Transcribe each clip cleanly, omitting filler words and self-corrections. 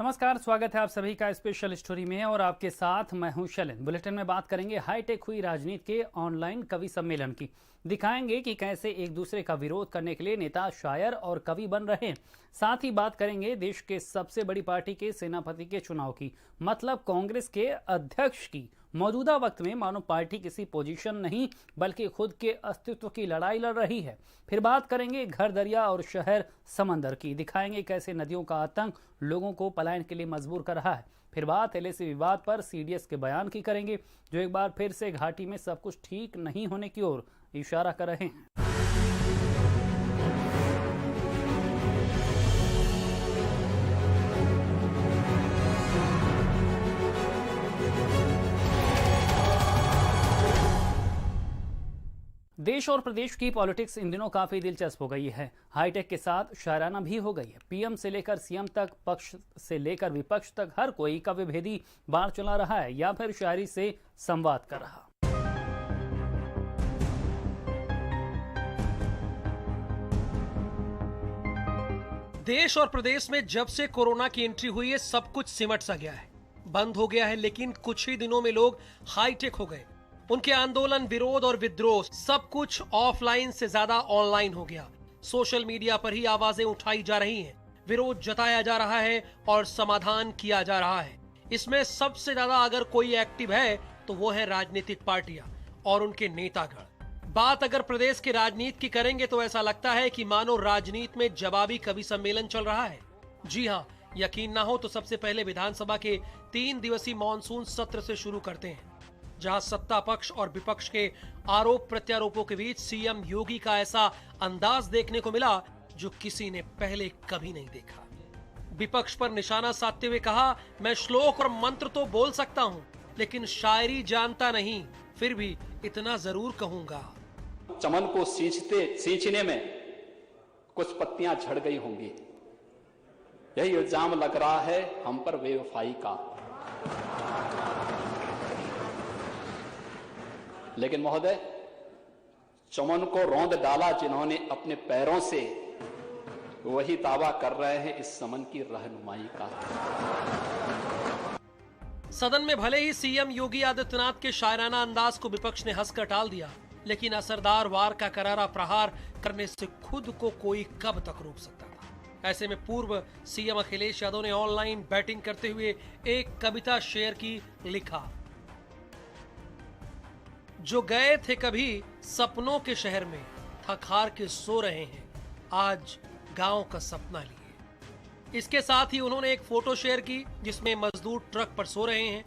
नमस्कार, स्वागत है आप सभी का स्पेशल स्टोरी में और आपके साथ मैं हूं शैलेंद्र। बुलेटिन में बात करेंगे हाईटेक हुई राजनीति के ऑनलाइन कवि सम्मेलन की। दिखाएंगे कि कैसे एक दूसरे का विरोध करने के लिए नेता शायर और कवि बन रहे हैं। साथ ही बात करेंगे देश के सबसे बड़ी पार्टी के सेनापति के चुनाव की, मतलब कांग्रेस के अध्यक्ष की। मौजूदा वक्त में मानो पार्टी किसी पोजीशन नहीं बल्कि खुद के अस्तित्व की लड़ाई लड़ रही है। फिर बात करेंगे घर दरिया और शहर समंदर की। दिखाएंगे कैसे नदियों का आतंक लोगों को पलायन के लिए मजबूर कर रहा है। फिर बात एलएसी विवाद पर सीडीएस के बयान की करेंगे, जो एक बार फिर से घाटी में सब कुछ ठीक नहीं होने की ओर इशारा कर रहे हैं। देश और प्रदेश की पॉलिटिक्स इन दिनों काफी दिलचस्प हो गई है। हाईटेक के साथ शायराना भी हो गई है। पीएम से लेकर सीएम तक, पक्ष से लेकर विपक्ष तक हर कोई कविभेदी बार चला रहा है या फिर शायरी से संवाद कर रहा। देश और प्रदेश में जब से कोरोना की एंट्री हुई है, सब कुछ सिमट सा गया है, बंद हो गया है। लेकिन कुछ ही दिनों में लोग हाईटेक हो गए। उनके आंदोलन, विरोध और विद्रोह सब कुछ ऑफलाइन से ज्यादा ऑनलाइन हो गया। सोशल मीडिया पर ही आवाजें उठाई जा रही हैं, विरोध जताया जा रहा है और समाधान किया जा रहा है। इसमें सबसे ज्यादा अगर कोई एक्टिव है तो वो है राजनीतिक पार्टियां और उनके नेतागण। बात अगर प्रदेश की राजनीति की करेंगे तो ऐसा लगता है कि मानो राजनीति में जवाबी कवि सम्मेलन चल रहा है। जी हाँ, यकीन ना हो तो सबसे पहले विधानसभा के 3 दिवसीय मॉनसून सत्र से शुरू करते हैं, जहां सत्ता पक्ष और विपक्ष के आरोप प्रत्यारोपों के बीच सीएम योगी का ऐसा अंदाज देखने को मिला जो किसी ने पहले कभी नहीं देखा। विपक्ष पर निशाना साधते हुए कहा, मैं श्लोक और मंत्र तो बोल सकता हूं लेकिन शायरी जानता नहीं, फिर भी इतना जरूर कहूंगा। चमन को सींचने में कुछ पत्तियां झड़ गई होंगी, यही इल्जाम लग रहा है हम पर बेवफाई का। लेकिन महोदय, चमन को रौंद डाला जिन्होंने अपने पैरों से, वही दावा कर रहे हैं इस समन की रहनुमाई का। सदन में भले ही सीएम योगी आदित्यनाथ के शायराना अंदाज को विपक्ष ने हंसकर टाल दिया, लेकिन असरदार वार का करारा प्रहार करने से खुद को कोई कब तक रोक सकता था। ऐसे में पूर्व सीएम अखिलेश यादव ने ऑनलाइन बैटिंग करते हुए एक कविता शेयर की, लिखा, जो गए थे कभी सपनों के शहर में, थक हार के सो रहे हैं, आज गांव का सपना लिए। इसके साथ ही उन्होंने एक फोटो शेयर की जिसमें मजदूर ट्रक पर सो रहे हैं।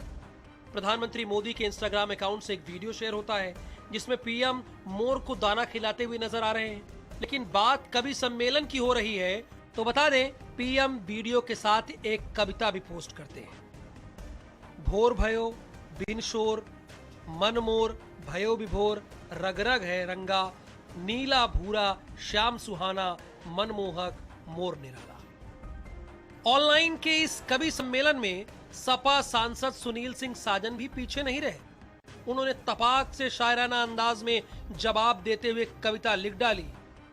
प्रधानमंत्री मोदी के इंस्टाग्राम अकाउंट से एक वीडियो शेयर होता है जिसमें पीएम मोर को दाना खिलाते हुए नजर आ रहे हैं। लेकिन बात कवि सम्मेलन की हो रही है तो बता दें, पीएम वीडियो के साथ एक कविता भी पोस्ट करते हैं। भोर भयो बिन शोर, मन मोर भयो विभोर, रग रग है रंगा, नीला भूरा श्याम सुहाना, मनमोहक मोर निराला। ऑनलाइन के इस कवि सम्मेलन में सपा सांसद सुनील सिंह साजन भी पीछे नहीं रहे। उन्होंने तपाक से शायराना अंदाज में जवाब देते हुए कविता लिख डाली,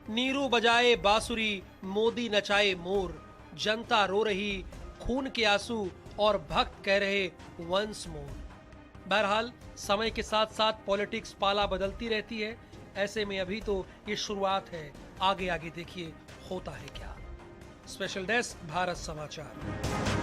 नीरू बजाए बांसुरी, मोदी नचाए मोर, जनता रो रही खून के आंसू और भक्त कह रहे वंस मोर। बहरहाल समय के साथ साथ पॉलिटिक्स पाला बदलती रहती है। ऐसे में अभी तो ये शुरुआत है, आगे आगे देखिए होता है क्या। स्पेशल डेस्क, भारत समाचार।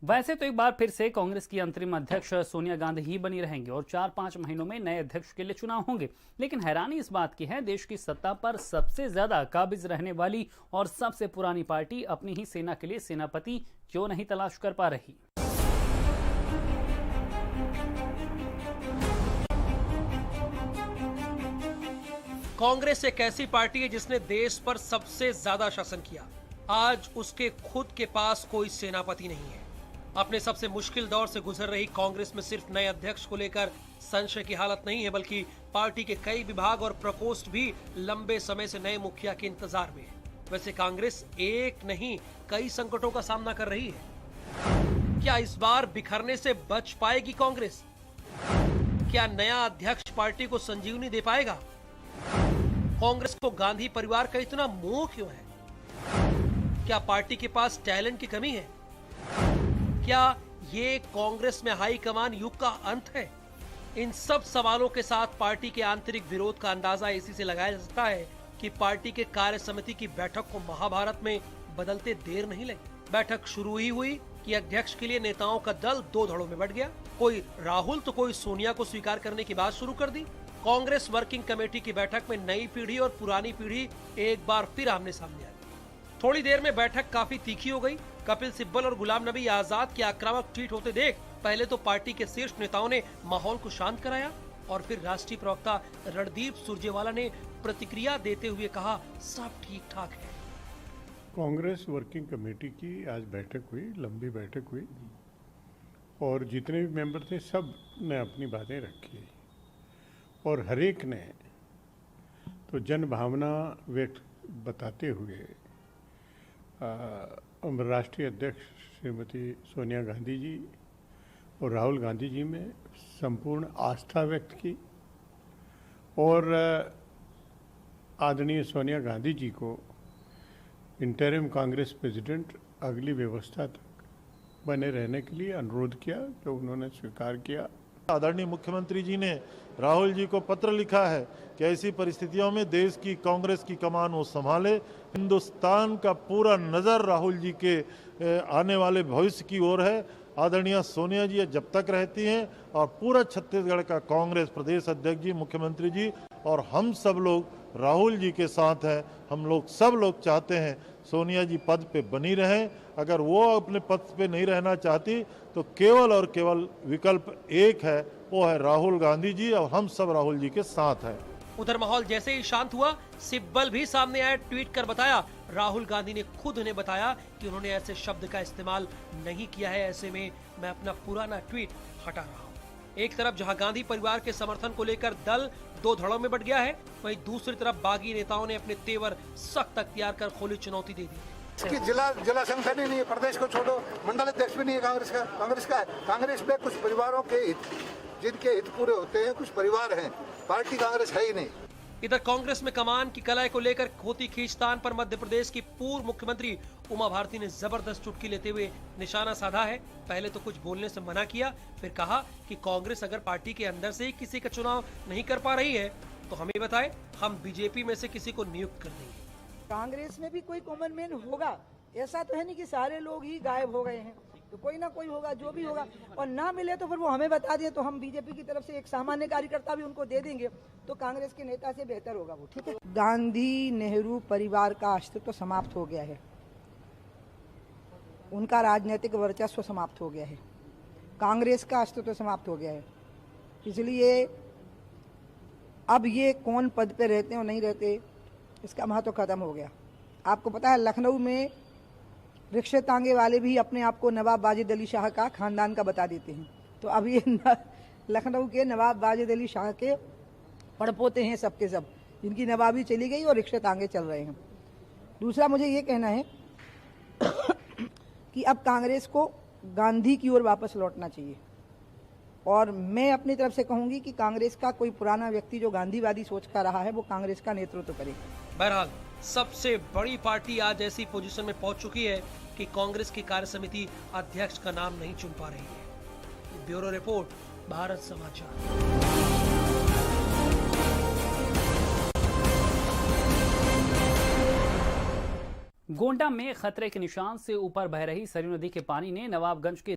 वैसे तो एक बार फिर से कांग्रेस की अंतरिम अध्यक्ष सोनिया गांधी ही बनी रहेंगी और 4-5 महीनों में नए अध्यक्ष के लिए चुनाव होंगे। लेकिन हैरानी इस बात की है, देश की सत्ता पर सबसे ज्यादा काबिज रहने वाली और सबसे पुरानी पार्टी अपनी ही सेना के लिए सेनापति क्यों नहीं तलाश कर पा रही। कांग्रेस एक ऐसी पार्टी है जिसने देश पर सबसे ज्यादा शासन किया। आज उसके खुद के पास कोई सेनापति नहीं है। अपने सबसे मुश्किल दौर से गुजर रही कांग्रेस में सिर्फ नए अध्यक्ष को लेकर संशय की हालत नहीं है, बल्कि पार्टी के कई विभाग और प्रकोष्ठ भी लंबे समय से नए मुखिया के इंतजार में है। वैसे कांग्रेस एक नहीं कई संकटों का सामना कर रही है। क्या इस बार बिखरने से बच पाएगी कांग्रेस? क्या नया अध्यक्ष पार्टी को संजीवनी दे पाएगा? कांग्रेस को गांधी परिवार का इतना मोह क्यों है? क्या पार्टी के पास टैलेंट की कमी है? क्या ये कांग्रेस में हाईकमान युग का अंत है? इन सब सवालों के साथ पार्टी के आंतरिक विरोध का अंदाजा इसी से लगाया जा सकता है कि पार्टी के कार्य समिति की बैठक को महाभारत में बदलते देर नहीं लगी। बैठक शुरू ही हुई कि अध्यक्ष के लिए नेताओं का दल दो धड़ों में बंट गया। कोई राहुल तो कोई सोनिया को स्वीकार करने की बात शुरू कर दी। कांग्रेस वर्किंग कमेटी की बैठक में नई पीढ़ी और पुरानी पीढ़ी एक बार फिर आमने सामने आ गई। थोड़ी देर में बैठक काफी तीखी हो गई। कपिल सिब्बल और गुलाम नबी आजाद के आक्रामक ट्वीट होते देख पहले तो पार्टी के शीर्ष नेताओं ने माहौल को शांत कराया और फिर राष्ट्रीय प्रवक्ता रणदीप सुरजेवाला ने प्रतिक्रिया देते हुए कहा, सब ठीक ठाक है। कांग्रेस वर्किंग कमेटी की आज बैठक हुई, लंबी बैठक हुई और जितने भी मेंबर थे सब ने अपनी बातें रखी और हर एक ने तो जन भावना व्यक्त बताते हुए राष्ट्रीय अध्यक्ष श्रीमती सोनिया गांधी जी और राहुल गांधी जी में संपूर्ण आस्था व्यक्त की और आदरणीय सोनिया गांधी जी को इंटरिम कांग्रेस प्रेसिडेंट अगली व्यवस्था तक बने रहने के लिए अनुरोध किया, जो उन्होंने स्वीकार किया। आदरणीय मुख्यमंत्री जी ने राहुल जी को पत्र लिखा है कि ऐसी परिस्थितियों में देश की कांग्रेस की कमान वो संभाले। हिंदुस्तान का पूरा नज़र राहुल जी के आने वाले भविष्य की ओर है। आदरणीय सोनिया जी जब तक रहती हैं और पूरा छत्तीसगढ़ का कांग्रेस प्रदेश अध्यक्ष जी, मुख्यमंत्री जी और हम सब लोग राहुल जी के साथ हैं। हम लोग सब लोग चाहते हैं सोनिया जी पद पे बनी रहें। अगर वो अपने पद पे नहीं रहना चाहती तो केवल और केवल विकल्प एक है, वो है राहुल गांधी जी और हम सब राहुल जी के साथ हैं। उधर माहौल जैसे ही शांत हुआ, सिब्बल भी सामने आए, ट्वीट कर बताया राहुल गांधी ने खुद उन्हें बताया कि उन्होंने ऐसे शब्द का इस्तेमाल नहीं किया है, ऐसे में मैं अपना पुराना ट्वीट हटा रहा हूँ। एक तरफ जहां गांधी परिवार के समर्थन को लेकर दल दो धड़ों में बंट गया है, वहीं दूसरी तरफ बागी नेताओं ने अपने तेवर सख्त अख्तियार कर खोली चुनौती दे दी। कि जिला संगठन ही नहीं है, प्रदेश को छोड़ो, मंडल अध्यक्ष भी नहीं है कांग्रेस का है। कांग्रेस में कुछ परिवारों के हित, जिनके हित पूरे होते हैं, कुछ परिवार हैं, पार्टी कांग्रेस है ही नहीं। इधर कांग्रेस में कमान की कलाई को लेकर होती खींचतान पर मध्य प्रदेश की पूर्व मुख्यमंत्री उमा भारती ने जबरदस्त चुटकी लेते हुए निशाना साधा है। पहले तो कुछ बोलने से मना किया, फिर कहा कि कांग्रेस अगर पार्टी के अंदर से ही किसी का चुनाव नहीं कर पा रही है तो हमें बताए, हम बीजेपी में से किसी को नियुक्त कर देंगे। कांग्रेस में भी कोई कॉमन मैन होगा, ऐसा तो है नहीं कि सारे लोग ही गायब हो गए हैं, तो कोई ना कोई होगा, जो भी होगा। और ना मिले तो फिर वो हमें बता दिए तो हम बीजेपी की तरफ से एक सामान्य कार्यकर्ता भी उनको दे देंगे, तो कांग्रेस के नेता से बेहतर होगा वो, ठीक है। गांधी नेहरू परिवार का अस्तित्व तो समाप्त हो गया है, उनका राजनीतिक वर्चस्व समाप्त हो गया है, कांग्रेस का अस्तित्व तो समाप्त हो गया है। इसलिए अब ये कौन पद पे रहते और नहीं रहते, इसका महत्व खत्म हो गया। आपको पता है लखनऊ में रिक्शे तांगे वाले भी अपने आप को नवाब वाजिद अली शाह का खानदान का बता देते हैं, तो अब ये लखनऊ के नवाब वाजिद अली शाह के पड़पोते हैं सबके सब, जिनकी नवाबी चली गई और रिक्शे तांगे चल रहे हैं। दूसरा मुझे ये कहना है कि अब कांग्रेस को गांधी की ओर वापस लौटना चाहिए, और मैं अपनी तरफ से कहूंगी कि कांग्रेस का कोई पुराना व्यक्ति जो गांधीवादी सोच का रहा है वो कांग्रेस का नेतृत्व करे। बहरहाल सबसे बड़ी पार्टी आज ऐसी पोजीशन में पहुंच चुकी है कि कांग्रेस की कार्य समिति अध्यक्ष का नाम नहीं चुन पा रही है। ब्यूरो रिपोर्ट, भारत समाचार। गोंडा में खतरे के निशान से ऊपर बह रही सरयू नदी के पानी ने नवाबगंज के